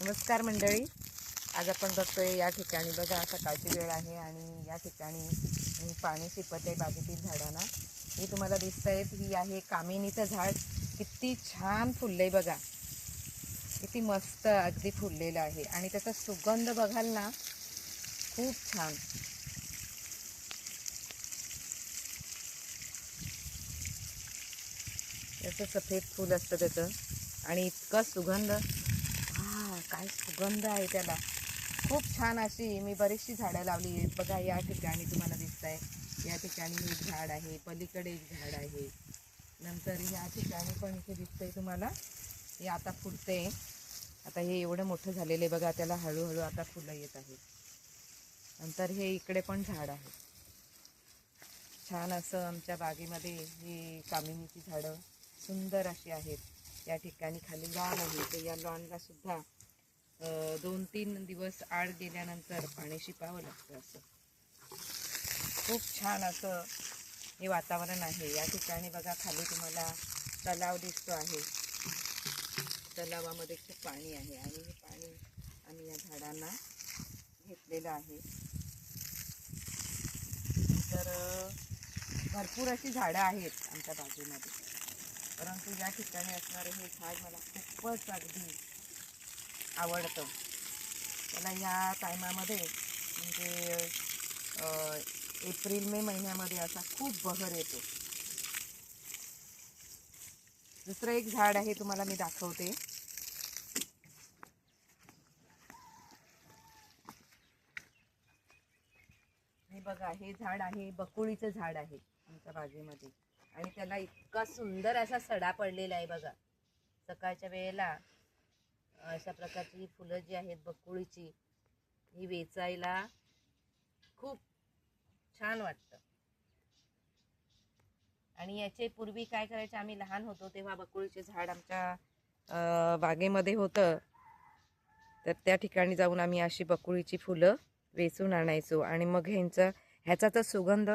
नमस्कार मंडळी, आज आपण बघतोय या ठिकाणी बघा सकाळची वेळ आहे आणि या ठिकाणी पाणी शिपत आहे बागेतील झाडांना. हे तुम्हाला दिसतंय ही आहे कामिनीचं झाड. किती छान फुललंय बघा, किती मस्त अगदी फुललेलं आहे आणि त्याचा सुगंध बघाल ना, खूप छान. त्याचं सफेद फूल असतं त्याचं आणि इतका सुगंध, काय सुगंध आहे त्याला. खूप छान अशी मी बरीचशी झाडं लावली आहेत बघा. या ठिकाणी तुम्हाला दिसत आहे, या ठिकाणी एक झाड आहे, पलीकडे एक झाड आहे, नंतर या ठिकाणी पण इथे दिसतंय तुम्हाला. हे आता फुटते, आता हे एवढं मोठं झालेलं आहे बघा, त्याला हळूहळू आता फुलं येत आहेत. नंतर हे इकडे पण झाड आहे. छान असं आमच्या बागेमध्ये ही कामिनीची झाडं सुंदर अशी आहेत. या ठिकाणी खाली लॉन आहे, तर या लॉनला सुद्धा 2-3 दिवस आड गेल्यानंतर पाणी शिपावं लागतं. असं खूप छान असं हे वातावरण आहे. या ठिकाणी बघा खाली तुम्हाला तलाव दिसतो आहे. तलावामध्ये खूप पाणी आहे आणि हे पाणी आम्ही या झाडांना घेतलेलं आहे. तर भरपूर अशी झाडं आहेत आमच्या बागेमध्ये, परंतु या ठिकाणी असणारे हे झाड मला खूपच अगदी आवडतं. त्याला या टायमामध्ये म्हणजे एप्रिल-मे महिन्यामध्ये असा खूप बहर येतो. दुसरं एक झाड आहे, तुम्हाला मी दाखवते. हे बघा, हे झाड आहे, बकुळीचं झाड आहे आमच्या बागेमध्ये आणि त्याला इतका सुंदर असा सडा पडलेला आहे बघा. सकाळच्या वेळेला अशा प्रकारची फुलं जी आहेत बकुळीची, ही वेचायला खूप छान वाटतं. आणि याचे पूर्वी काय करायचे, आम्ही लहान होतो तेव्हा बकुळीचे झाड आमच्या बागेमध्ये होतं, तर त्या ठिकाणी जाऊन आम्ही अशी बकुळीची फुलं वेचून आणायचो आणि मग ह्याचा तर सुगंध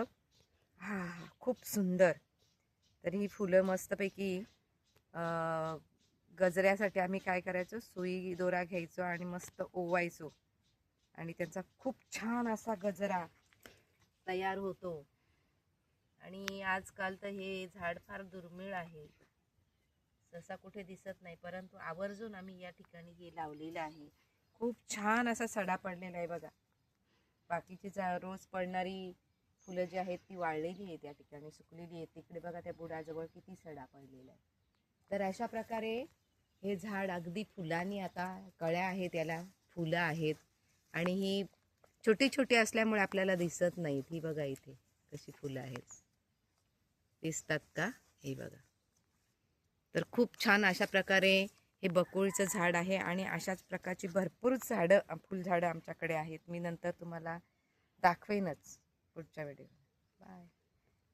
खूप सुंदर. तर ही फुलं मस्तपैकी गजऱ्यासाठी आम्ही काय करायचो, सुई दोरा घ्यायचो आणि मस्त ओवायचो आणि त्यांचा खूप छान असा गजरा तयार होतो. आणि आजकाल तर हे झाड फार दुर्मिळ आहे, सहसा कुठे दिसत नाही, परंतु आवर्जून आम्ही या ठिकाणी हे लावलेलं आहे. खूप छान असा सडा पडलेला आहे बघा. बाकीची रोज पडणारी फुलं जी आहेत ती वाळलेली आहेत, या ठिकाणी सुकलेली आहेत. तिकडे बघा त्या बुडाजवळ किती सडा पडलेला आहे. तर अशा प्रकारे हे झाड अगदी फुलांनी, आता कळ्या आहेत, याला फुलं आहेत आणि ही छोटी छोटी असल्यामुळे आपल्याला दिसत नाहीत. ही बघा इथे कशी फुलं आहेत, दिसतात का? हे बघा. तर खूप छान अशा प्रकारे हे बकुळीचं झाड आहे आणि अशाच प्रकारची भरपूर झाडं, फुलझाडं आमच्याकडे आहेत. मी नंतर तुम्हाला दाखवेनच पुढच्या व्हिडिओ. बाय.